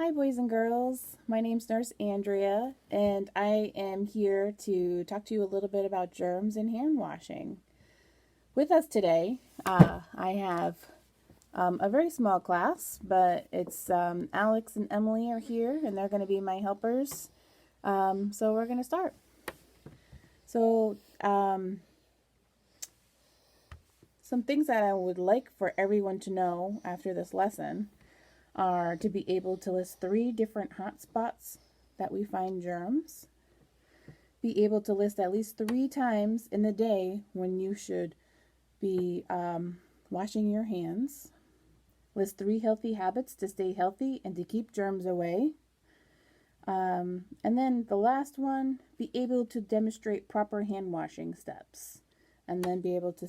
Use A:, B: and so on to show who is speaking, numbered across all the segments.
A: Hi boys and girls, my name's Nurse Andrea and I am here to talk to you a little bit about germs and hand washing. With us today, I have a very small class, but it's Alex and Emily are here and they're going to be my helpers. So we're going to start. So some things that I would like for everyone to know after this lesson are to be able to list 3 different hot spots that we find germs, be able to list at least 3 times in the day when you should be washing your hands, list 3 healthy habits to stay healthy and to keep germs away, and then the last one, be able to demonstrate proper hand washing steps, and then be able to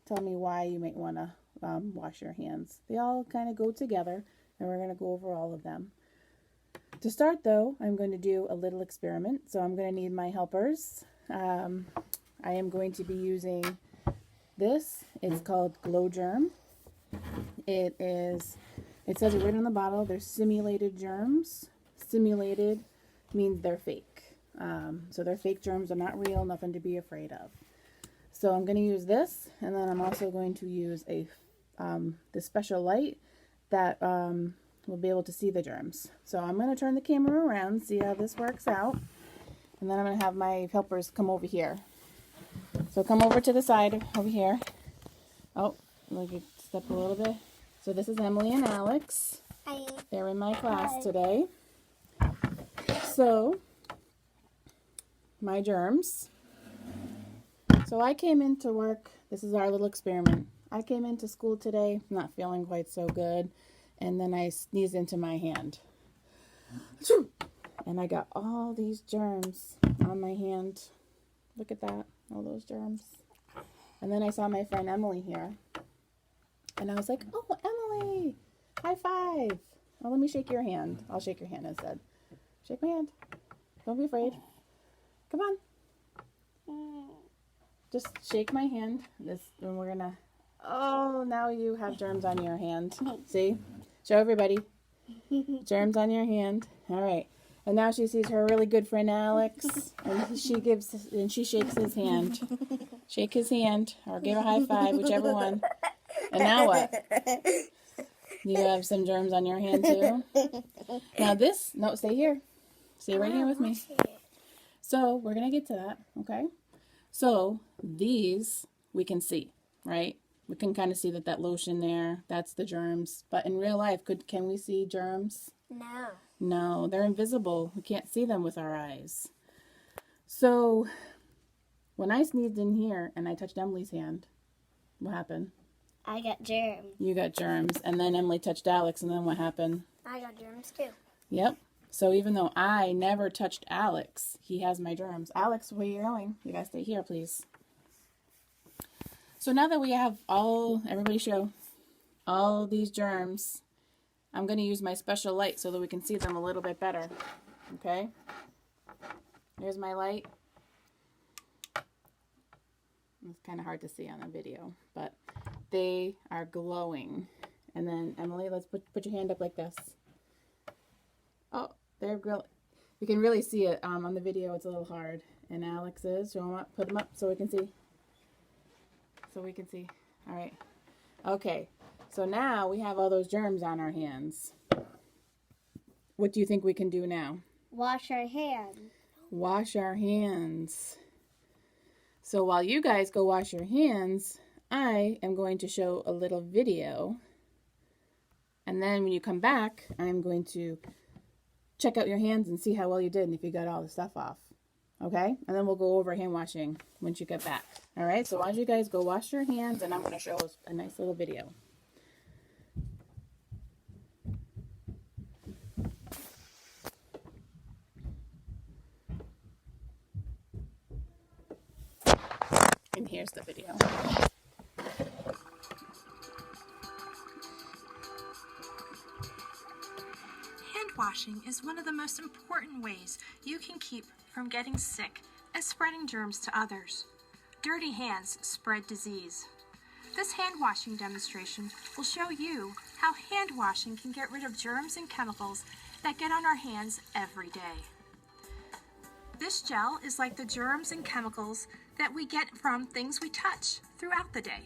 A: tell me why you might want to wash your hands. They all kind of go together, and we're going to go over all of them. To start though, I'm going to do a little experiment, so I'm going to need my helpers. I am going to be using this. It's called Glow Germ. It says it right on the bottle, they're simulated germs. Simulated means they're fake. So they're fake germs, they're not real, nothing to be afraid of. So I'm going to use this, and then I'm also going to use this special light that will be able to see the germs. So I'm going to turn the camera around, see how this works out, and then I'm going to have my helpers come over here. So come over to the side over here. Oh, let me step a little bit. So this is Emily and Alex.
B: Hi.
A: They're in my class today. So, my germs. So I came into work, this is our little experiment. I came into school today, not feeling quite so good, and then I sneezed into my hand. And I got all these germs on my hand. Look at that, all those germs. And then I saw my friend Emily here. And I was like, oh, Emily, high five. Oh, let me shake your hand. I'll shake your hand instead. Shake my hand. Don't be afraid. Come on. Just shake my hand. And we're gonna. Oh, now you have germs on your hand. See? Show everybody. Germs on your hand. All right. And now she sees her really good friend Alex, and she shakes his hand. Shake his hand, or give a high five, whichever one. And now what? Do you have some germs on your hand too? Now no, stay here. Stay right here with me. So we're gonna get to that, okay? So these we can see, right? We can kind of see that lotion there, that's the germs. But in real life, can we see germs?
B: No.
A: No, they're invisible. We can't see them with our eyes. So when I sneezed in here and I touched Emily's hand, what happened?
B: I got germs.
A: You got germs. And then Emily touched Alex, and then what happened?
B: I got germs too.
A: Yep. So even though I never touched Alex, he has my germs. Alex, where are you going? You gotta stay here, please. So now that we have everybody show all these germs, I'm going to use my special light so that we can see them a little bit better. Okay? Here's my light. It's kind of hard to see on the video, but they are glowing. And then, Emily, let's put your hand up like this. Oh, they're glowing. You can really see it on the video. It's a little hard. And Alex is. Show them up. Put them up so we can see. All right. Okay. So now we have all those germs on our hands. What do you think we can do now?
B: Wash our hands.
A: Wash our hands. So while you guys go wash your hands, I am going to show a little video. And then when you come back, I'm going to check out your hands and see how well you did and if you got all the stuff off. Okay? And then we'll go over hand washing once you get back. All right? So why don't you guys go wash your hands, and I'm going to show us a nice little video. And here's the video.
C: Hand washing is one of the most important ways you can keep from getting sick and spreading germs to others. Dirty hands spread disease. This hand washing demonstration will show you how how hand washing can get rid of germs and chemicals that get on our hands every day. This gel is like the germs and chemicals that we get from things we touch throughout the day,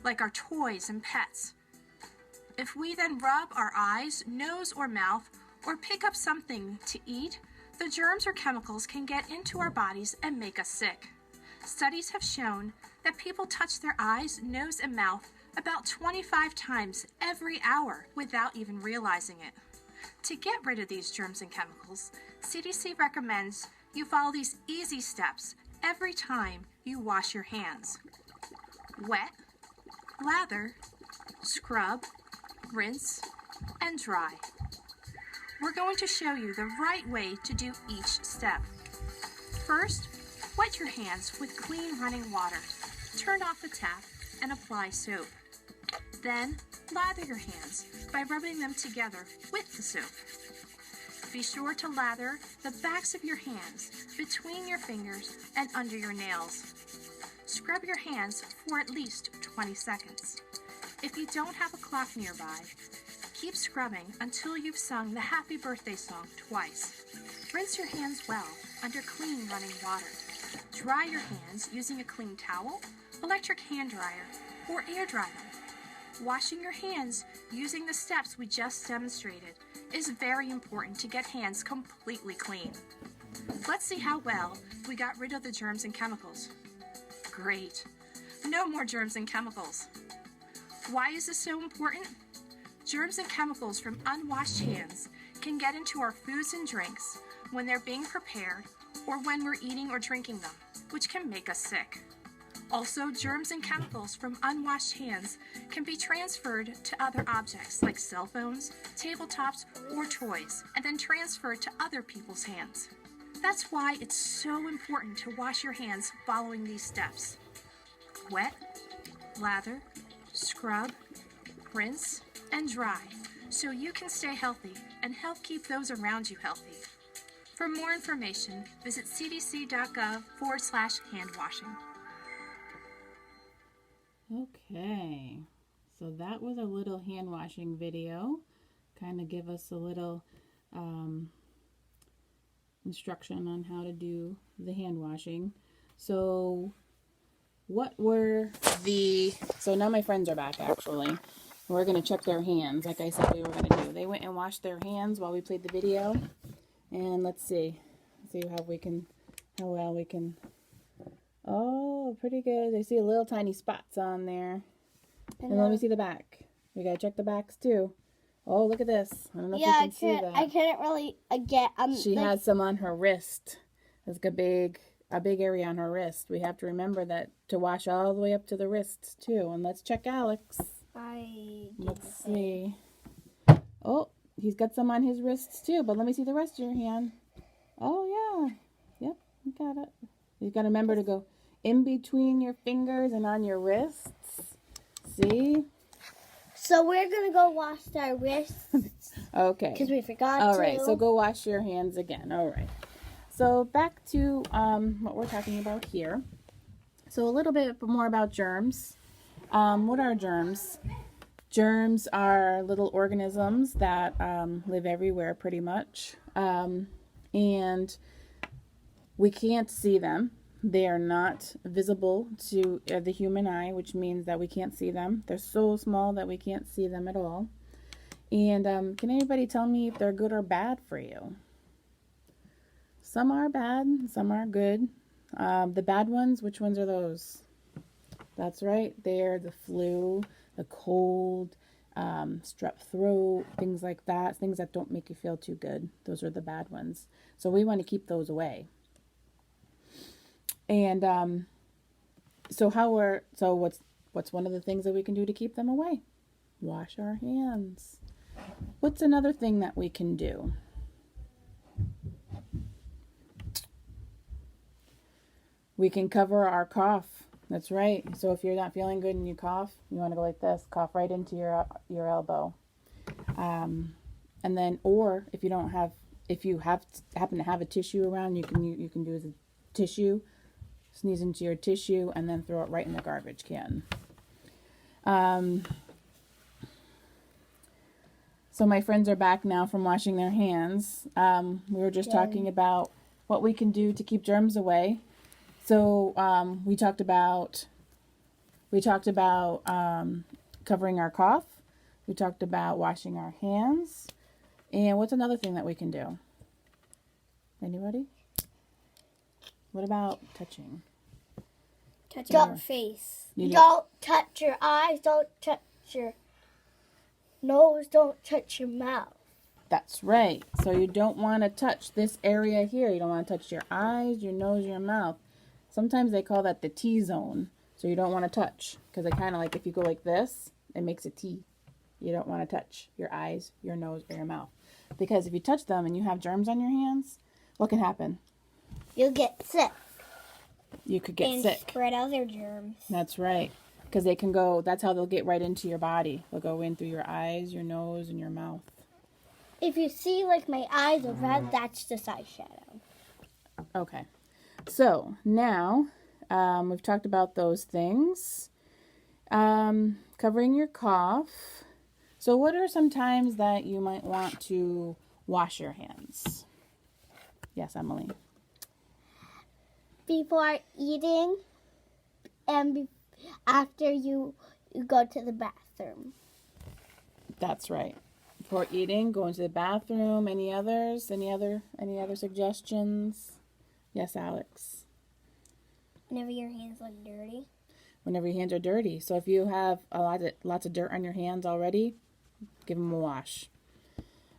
C: like our toys and pets. If we then rub our eyes, nose, or mouth, or pick up something to eat, the germs or chemicals can get into our bodies and make us sick. Studies have shown that people touch their eyes, nose, and mouth about 25 times every hour without even realizing it. To get rid of these germs and chemicals, CDC recommends you follow these easy steps every time you wash your hands. Wet, lather, scrub, rinse, and dry. We're going to show you the right way to do each step. First, wet your hands with clean running water. Turn off the tap and apply soap. Then, lather your hands by rubbing them together with the soap. Be sure to lather the backs of your hands, between your fingers, and under your nails. Scrub your hands for at least 20 seconds. If you don't have a cloth nearby, keep scrubbing until you've sung the happy birthday song twice. Rinse your hands well under clean running water. Dry your hands using a clean towel, electric hand dryer, or air dryer. Washing your hands using the steps we just demonstrated is very important to get hands completely clean. Let's see how well we got rid of the germs and chemicals. Great. No more germs and chemicals. Why is this so important? Germs and chemicals from unwashed hands can get into our foods and drinks when they're being prepared or when we're eating or drinking them, which can make us sick. Also, germs and chemicals from unwashed hands can be transferred to other objects like cell phones, tabletops, or toys, and then transferred to other people's hands. That's why it's so important to wash your hands following these steps. Wet, lather, scrub, rinse, and dry, so you can stay healthy and help keep those around you healthy. For more information, visit cdc.gov/handwashing.
A: Okay, so that was a little hand washing video. Kind of give us a little instruction on how to do the hand washing. So so now my friends are back actually. We're going to check their hands like I said we were going to do. They went and washed their hands while we played the video. And let's see how well we can. Oh, pretty good. I see little tiny spots on there. And let me see the back. We got to check the backs too. Oh, look at this. I don't know if you can see that.
B: I couldn't really get.
A: She has some on her wrist. There's a big area on her wrist. We have to remember that to wash all the way up to the wrists too. And let's check Alex. Let's see. Oh, he's got some on his wrists too. But let me see the rest of your hand. Oh yeah. Yep, you got it. You got to remember to go in between your fingers and on your wrists. See?
B: So we're going to go wash our wrists.
A: Okay.
B: Because we forgot to.
A: All right, so go wash your hands again. All right. So back to what we're talking about here. So a little bit more about germs. What are germs? Germs are little organisms that live everywhere pretty much. And we can't see them. They are not visible to the human eye, which means that we can't see them. They're so small that we can't see them at all. And can anybody tell me if they're good or bad for you? Some are bad, some are good. The bad ones, which ones are those? That's right, they're the flu, the cold, strep throat, things like that. Things that don't make you feel too good. Those are the bad ones. So we want to keep those away. And what's one of the things that we can do to keep them away? Wash our hands. What's another thing that we can do? We can cover our cough. That's right. So if you're not feeling good and you cough, you want to go like this, cough right into your elbow. And then, or if you happen to have a tissue around, you can do as a tissue. Sneeze into your tissue and then throw it right in the garbage can. So my friends are back now from washing their hands. We were just talking about what we can do to keep germs away. So we talked about covering our cough. We talked about washing our hands. And what's another thing that we can do? Anybody? What about touching?
B: Touch your face.
A: You
B: Don't touch your eyes. Don't touch your nose. Don't touch your mouth.
A: That's right. So you don't want to touch this area here. You don't want to touch your eyes, your nose, your mouth. Sometimes they call that the T-zone. So you don't want to touch. Because it kind of like, if you go like this, it makes a T. You don't want to touch your eyes, your nose, or your mouth. Because if you touch them and you have germs on your hands, what can happen?
B: You'll get sick.
A: You could get sick.
B: Spread other germs.
A: That's right. Because they can go, that's how they'll get right into your body. They'll go in through your eyes, your nose, and your mouth.
B: If you see like my eyes are red, that's just eyeshadow.
A: Okay. So now we've talked about those things. Covering your cough. So what are some times that you might want to wash your hands? Yes, Emily.
B: Before eating and after you go to the bathroom.
A: That's right. Before eating, going to the bathroom. Any others? Any other suggestions? Yes, Alex.
B: Whenever your hands look dirty.
A: Whenever your hands are dirty. So if you have lots of dirt on your hands already, give them a wash.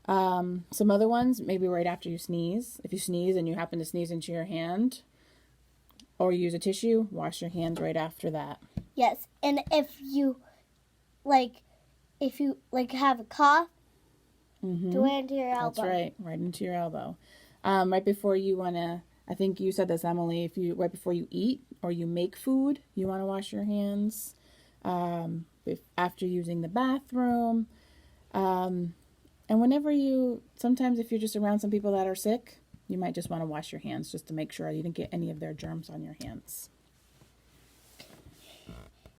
A: Some other ones, maybe right after you sneeze. If you sneeze and you happen to sneeze into your hand, or use a tissue, wash your hands right after that.
B: Yes, and if you have a cough, do it into your elbow.
A: That's right into your elbow. Right before you wanna, I think you said this, Emily. Right before you eat or you make food, you want to wash your hands. After using the bathroom, and whenever sometimes if you're just around some people that are sick, you might just want to wash your hands just to make sure you didn't get any of their germs on your hands.